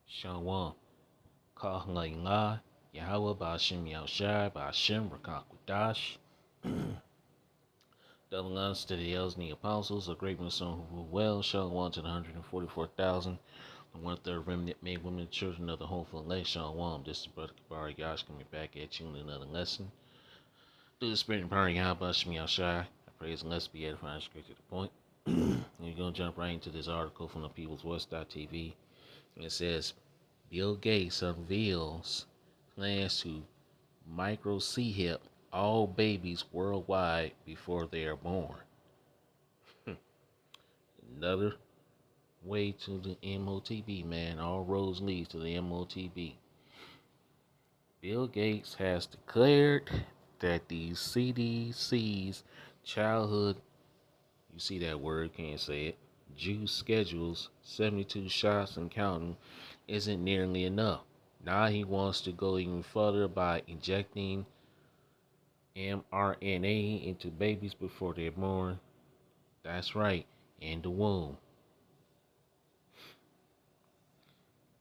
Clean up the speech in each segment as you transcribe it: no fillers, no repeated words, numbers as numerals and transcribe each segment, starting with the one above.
Shalom. Kahalayla. Yahweh Bashim Yahushai Bashim Rakakwadash. Double honors to the elders and the apostles, a great mission who rule well. Shalom to the 144,000. The one-third remnant men, women, and children of the hopeful elect. Shalom. This is Brother Kabari Gosh coming back at you with another lesson. Through the spirit and power of Yahweh Bashim Yahushai. I praise and let's be edifying straight to the point. And you're going to jump right into this article from the People's Voice.tv. It says, Bill Gates unveils plans to microchip all babies worldwide before they are born. Another way to the M.O.T.B, man. All roads lead to the M.O.T.B. Bill Gates has declared that the CDC's childhood, you see that word, can't say it, juice schedules, 72 shots and counting, isn't nearly enough. Now he wants to go even further by injecting mRNA into babies before they're born. That's right, in the womb.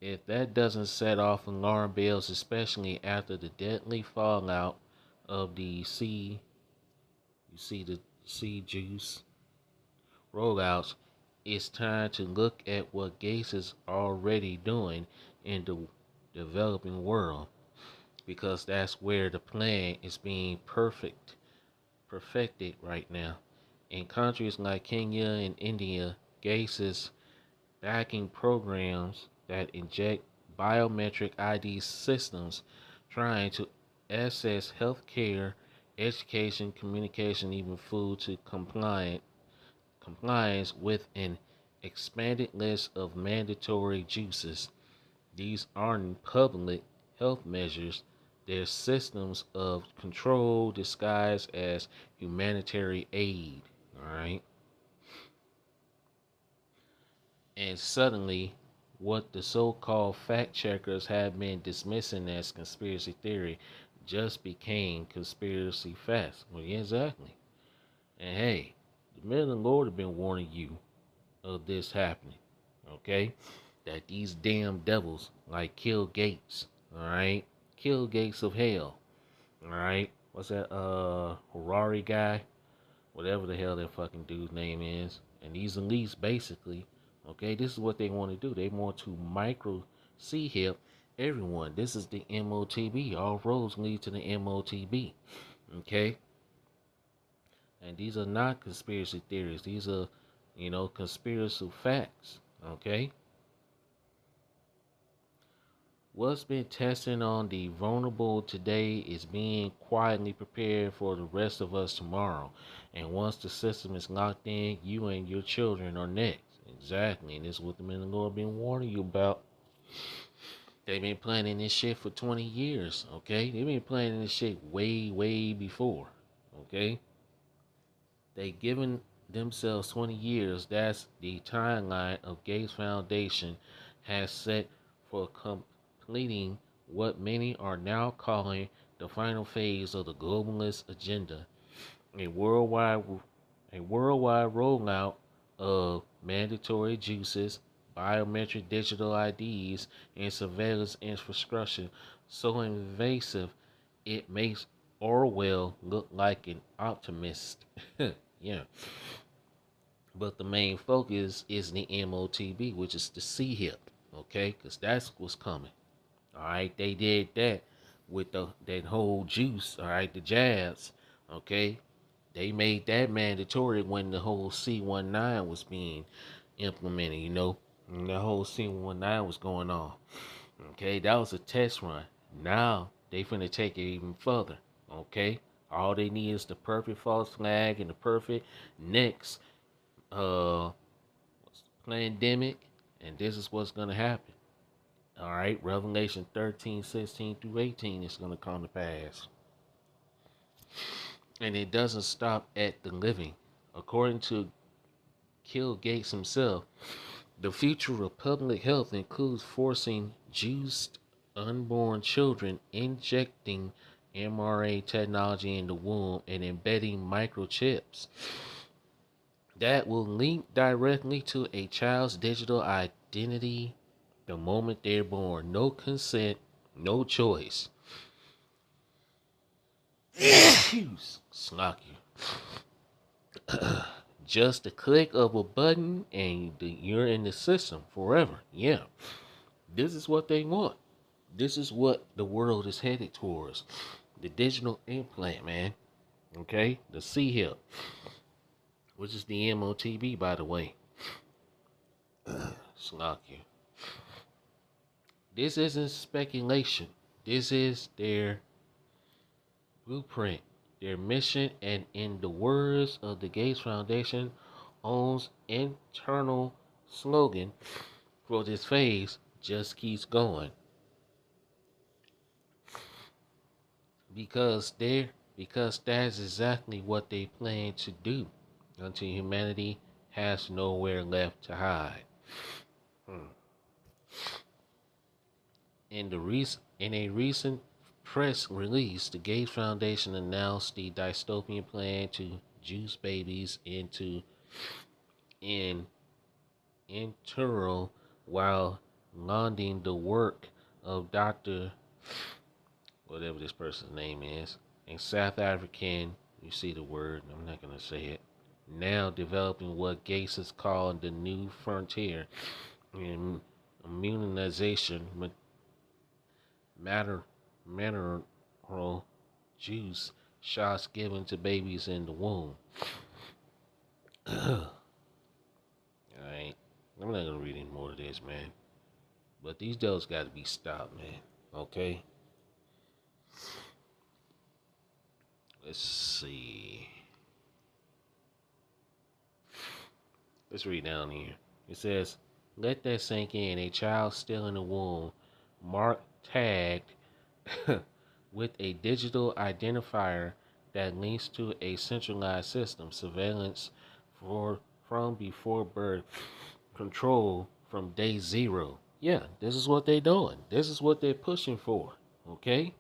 If that doesn't set off alarm bells, especially after the deadly fallout of the C juice rollouts, it's time to look at what Gates is already doing in the developing world, because that's where the plan is being perfected right now. In countries like Kenya and India, Gates is backing programs that inject biometric ID systems, trying to access health care, education, communication, even food to compliance with an expanded list of mandatory juices. These aren't public health measures, they're systems of control disguised as humanitarian aid. Alright? And suddenly, what the so-called fact checkers have been dismissing as conspiracy theory just became conspiracy facts. Well, yeah, exactly. And hey, the men of the Lord have been warning you of this happening. Okay? That these damn devils like Kill Gates, alright? Kill Gates of hell. Alright? What's that Harari guy? Whatever the hell that fucking dude's name is. And these elites basically, okay, this is what they want to do. They want to microchip everyone. This is the M.O.T.B. All roads lead to the M.O.T.B. Okay? And these are not conspiracy theories. These are, conspiracy facts. Okay? What's been testing on the vulnerable today is being quietly prepared for the rest of us tomorrow. And once the system is locked in, you and your children are next. Exactly. And this is what the men of the Lord have been warning you about. They've been planning this shit for 20 years. Okay? They've been planning this shit way, way before. Okay? They given themselves 20 years. That's the timeline of Gates Foundation has set for completing what many are now calling the final phase of the globalist agenda, a worldwide rollout of mandatory juices, biometric digital IDs, and surveillance infrastructure so invasive it makes Orwell look like an optimist. Yeah. But the main focus is the M.O.T.B, which is the C hip, okay? Because that's what's coming. All right, they did that with that whole juice. All right, the jabs. Okay, they made that mandatory when the whole C19 was being implemented. And the whole C19 was going on. Okay, that was a test run. Now they finna take it even further. Okay, all they need is the perfect false flag and the perfect next uh pandemic, and this is what's gonna happen. All right, Revelation 13:16-18 is going to come to pass. And it doesn't stop at the living. According to Bill Gates himself, the future of public health includes forcing juiced unborn children, injecting mRNA technology in the womb, and embedding microchips. that will link directly to a child's digital identity the moment they're born. No consent, no choice. Excuse, Slocky. Just a click of a button and you're in the system forever. Yeah, this is what they want. This is what the world is headed towards. The digital implant, man. Okay? The C hip, which is the M.O.T.B, by the way. Slocky. This isn't speculation. This is their blueprint, their mission, and in the words of the Gates Foundation, owns internal slogan for this phase just keeps going. Because that's exactly what they plan to do until humanity has nowhere left to hide. Hmm. In a recent press release, the Gates Foundation announced the dystopian plan to juice babies into in utero while lauding the work of Dr. whatever this person's name is, a South African, you see the word, I'm not going to say it, now developing what Gates is calling the new frontier in immunization matter mineral juice shots given to babies in the womb. Alright, I'm not gonna read any more of this, man. But these devils gotta be stopped, man. Okay? Let's see. Let's read down here. It says, let that sink in. A child still in the womb, marked, tagged with a digital identifier that links to a centralized system, surveillance from before birth, control from day zero. Yeah, this is what they're doing. This is what they're pushing for. Okay?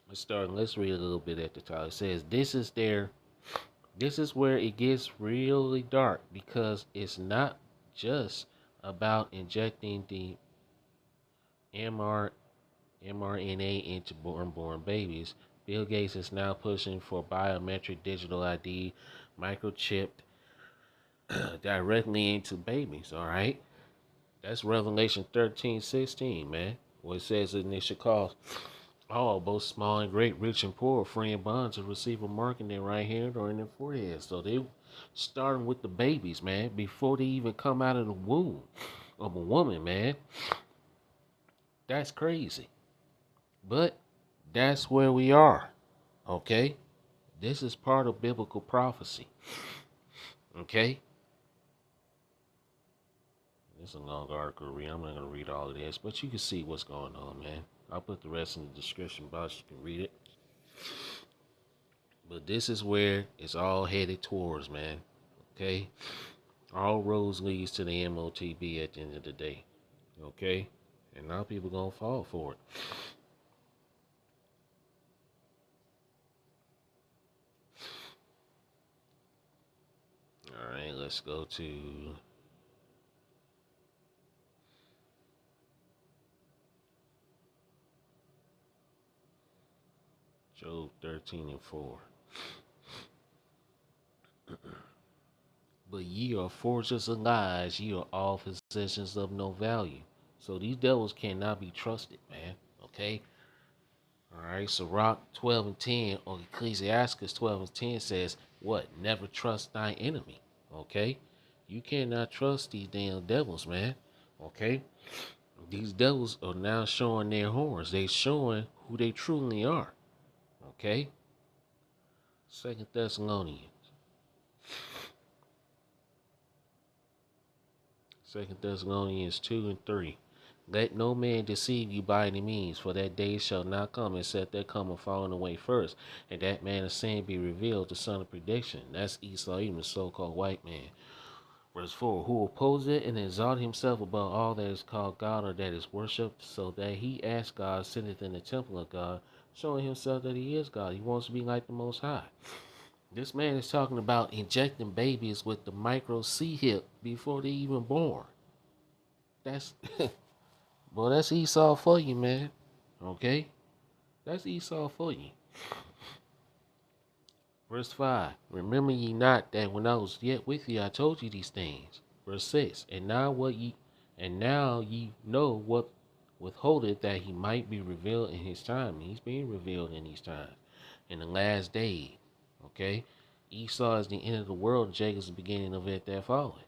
Let's read a little bit at the top. It says, this is where it gets really dark because it's not just about injecting the MR, mRNA into unborn babies. Bill Gates is now pushing for biometric digital ID microchipped directly into babies, all right? That's Revelation 13:16, man. What it says in it should cause all, both small and great, rich and poor, free and bond, to receive a mark in their right hand or in their forehead. So they starting with the babies, man, before they even come out of the womb of a woman, man. That's crazy. But that's where we are. Okay? This is part of biblical prophecy. Okay? This is a long article to read. I'm not going to read all of this, but you can see what's going on, man. I'll put the rest in the description box. You can read it. But this is where it's all headed towards, man. Okay? All roads leads to the M.O.T.B at the end of the day. Okay? And now people going to fall for it. All right, let's go to Job 13:4. But ye are forgers of lies, ye are all possessions of no value. So these devils cannot be trusted, man. Okay? Alright, so Rock 12:10 or Ecclesiastes 12:10 says, what? Never trust thy enemy. Okay? You cannot trust these damn devils, man. Okay? These devils are now showing their horns. They showing who they truly are. Okay? Second Thessalonians. Second Thessalonians 2:3. Let no man deceive you by any means, for that day shall not come except there come a falling away first, and that man of sin be revealed, the son of perdition. That's Esau, even the so-called white man. Verse 4, who opposes it and exalt himself above all that is called God or that is worshipped, so that he as God sitteth in the temple of God, showing himself that he is God. He wants to be like the Most High. This man is talking about injecting babies with the micro C hip before they even born. That's well, that's Esau for you, man. Okay? That's Esau for you. Verse 5. Remember ye not that when I was yet with you I told you these things. Verse 6. And now ye know what withholdeth that he might be revealed in his time. He's being revealed in these times. In the last days. Okay? Esau is the end of the world, and Jacob is the beginning of it that followeth.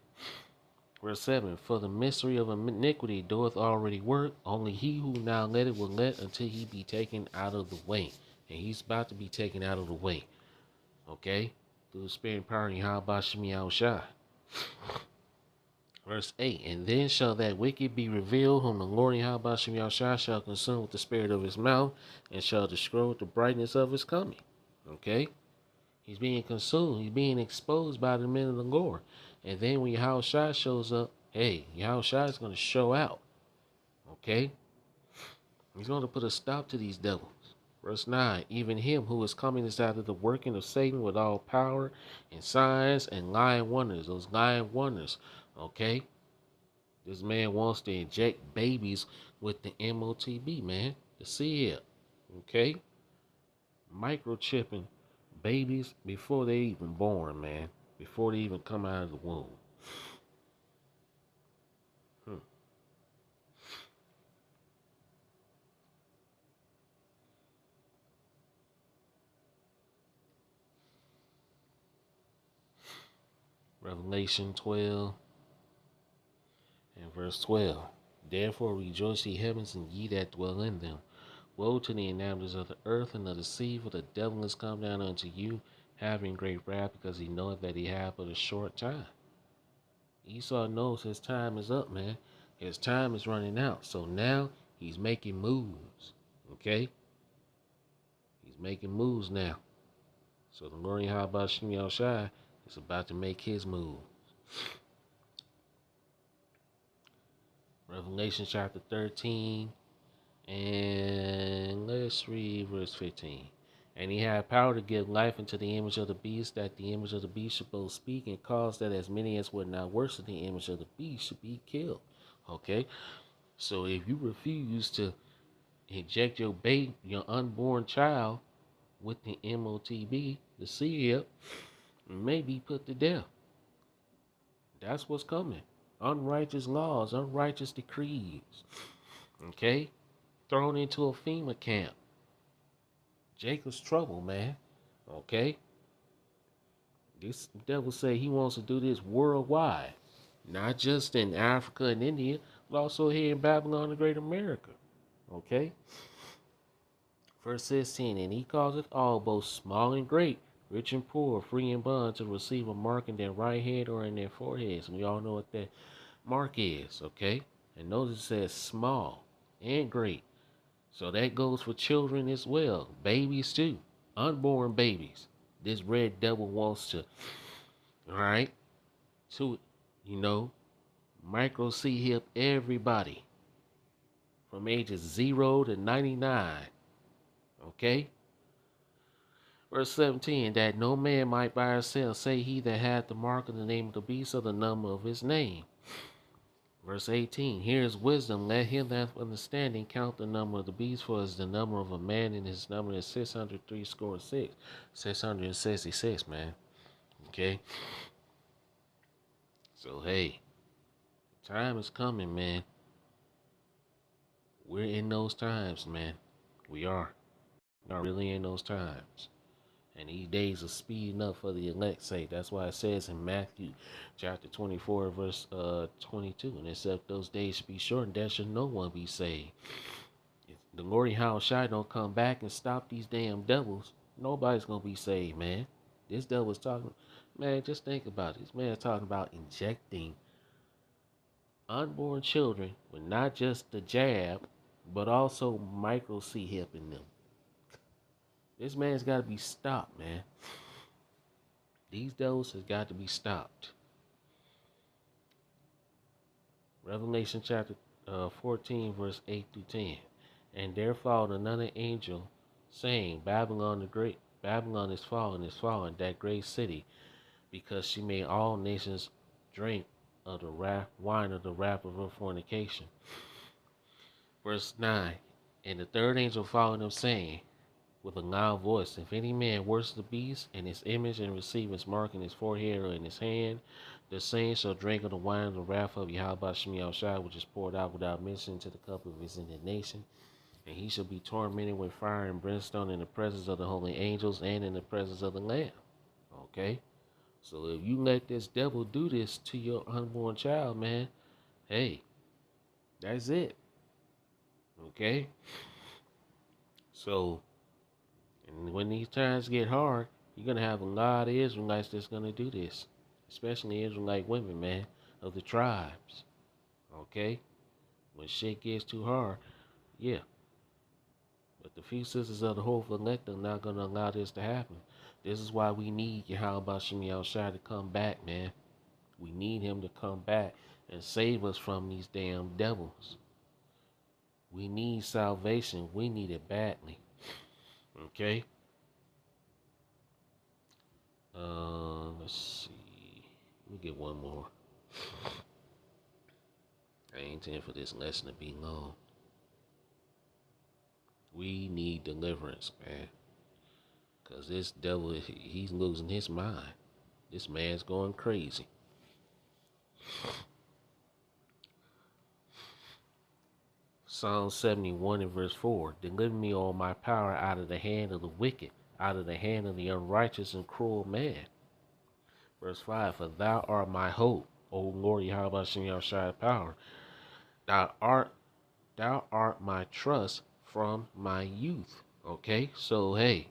Verse 7. For the mystery of iniquity doeth already work, only he who now letteth will let until he be taken out of the way. And he's about to be taken out of the way. Okay? Through the spirit and power of Yahweh Shem Yahushua. Verse 8. And then shall that wicked be revealed, whom the Lord Yahweh Shem Yahushua shall consume with the spirit of his mouth, and shall destroy with the brightness of his coming. Okay? He's being consumed. He's being exposed by the men of the Lord. And then when Yahushua shows up, hey, Yahushua is going to show out. Okay? He's going to put a stop to these devils. Verse 9, even him who is coming is out of the working of Satan with all power and signs and lying wonders. Those lying wonders. Okay? This man wants to inject babies with the M.O.T.B, man. The seed. Okay? Microchipping babies before they even born, man. Before they even come out of the womb. Revelation 12 and verse 12. Therefore rejoice ye heavens and ye that dwell in them. Woe to the inhabitants of the earth and of the sea, for the devil is come down unto you, having great wrath, because he knoweth that he hath but a short time. Esau knows his time is up, man. His time is running out. So now he's making moves. Okay? He's making moves now. So the Lord Yahweh Shem Yahushua is about to make his move. Revelation chapter 13, and let's read verse 15. And he had power to give life unto the image of the beast, that the image of the beast should both speak, and cause that as many as would not worship the image of the beast should be killed. Okay? So if you refuse to inject your baby, your unborn child, with the M.O.T.B, the seed, may be put to death. That's what's coming. Unrighteous laws, unrighteous decrees. Okay? Thrown into a FEMA camp. Jacob's trouble, man. Okay? This devil say he wants to do this worldwide. Not just in Africa and India, but also here in Babylon, the Great America. Okay? Verse 16, and he causeth all, both small and great, rich and poor, free and bond, to receive a mark in their right hand or in their foreheads. And we all know what that mark is, okay? And notice it says small and great. So that goes for children as well. Babies too. Unborn babies. This red devil wants to, alright, to, micro C hip everybody from ages 0 to 99. Okay? Verse 17, that no man might buy or sell, say he that hath the mark of the name of the beast or the number of his name. Verse 18, here is wisdom, let him that hath understanding count the number of the beast, for as the number of a man, and his number is 666. 666, man. Okay? So, hey, time is coming, man. We're in those times, man. We are. We are really in those times. And these days are speeding up for the elect's sake. That's why it says in Matthew chapter 24, verse 22, and except those days should be shortened, there should no one be saved. If the Lord Yahushua don't come back and stop these damn devils, nobody's going to be saved, man. This devil is talking, man, just think about it. This man is talking about injecting unborn children with not just the jab, but also micro C hip in them. This man's got to be stopped, man. These devils has got to be stopped. Revelation chapter 14, verse 8 through 10. And there followed another angel, saying, Babylon the Great, Babylon is fallen, that great city, because she made all nations drink of the wine of the wrath of her fornication. Verse 9. And the third angel followed them, saying with a loud voice, if any man worship the beast and his image and receive his mark in his forehead or in his hand, the same shall drink of the wine of the wrath of Yahweh Shem Shai, which is poured out without mention to the cup of his indignation. And he shall be tormented with fire and brimstone in the presence of the holy angels and in the presence of the Lamb. Okay? So if you let this devil do this to your unborn child, man, hey, that's it. Okay? So, and when these times get hard, you're going to have a lot of Israelites that's going to do this. Especially Israelite women, man, of the tribes. Okay? When shit gets too hard, yeah. But the few sisters of the hopeful elect are not going to allow this to happen. This is why we need Yahweh Shem Shai to come back, man. We need him to come back and save us from these damn devils. We need salvation. We need it badly. Okay? Let's see. Let me get one more. I ain't intending for this lesson to be long. We need deliverance, man. Because this devil, he's losing his mind. This man's going crazy. Psalm 71 and verse 4. Deliver me, all my power, out of the hand of the wicked, out of the hand of the unrighteous and cruel man. Verse 5. For thou art my hope, O Lord Yahweh Shem Yahshai power. Thou art my trust from my youth. Okay? So, hey,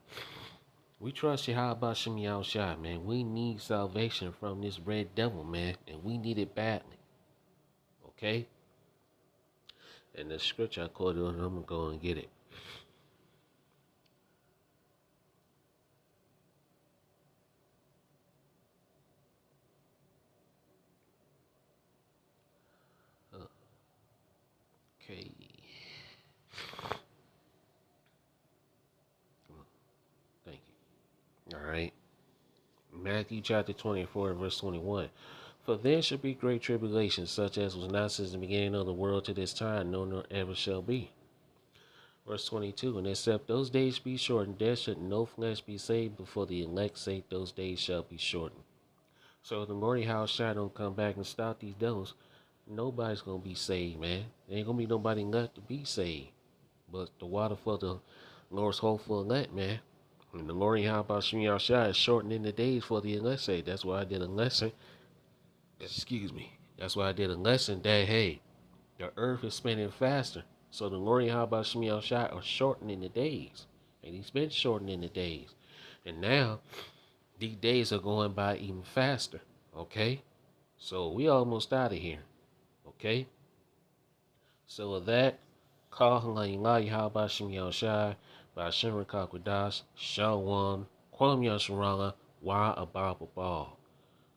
we trust Yahweh Shem Yahshai, man. We need salvation from this red devil, man. And we need it badly. Okay? And the scripture I quoted, I'm going to go and get it. Okay. Thank you. All right. Matthew chapter 24, verse 21. For there shall be great tribulation, such as was not since the beginning of the world to this time, nor ever shall be. Verse 22. And except those days be shortened, there should no flesh be saved, but for the elect's sake those days shall be shortened. So if the Lord Yahushua don't come back and stop these devils, nobody's going to be saved, man. There ain't going to be nobody left to be saved. But the water for the Lord's hopeful elect, man. And the Lord Yahweh Shem Yahshua is shortening the days for the elect. That's why I did a lesson. Excuse me. That's why I did a lesson that, hey, the earth is spinning faster. So the Lord Yahweh Shem Yahshua are shortening the days. And he's been shortening the days. And now, these days are going by even faster. Okay? So we almost out of here. Okay? So with that, Call Halayla Yahweh Shem Yahshai, Bashem Rakakwadash, Shalwan, Kwam Yasharala, Wa Abababal.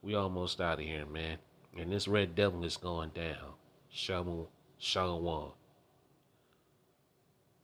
We almost out of here, man. And this red devil is going down. Shalom, Shalom.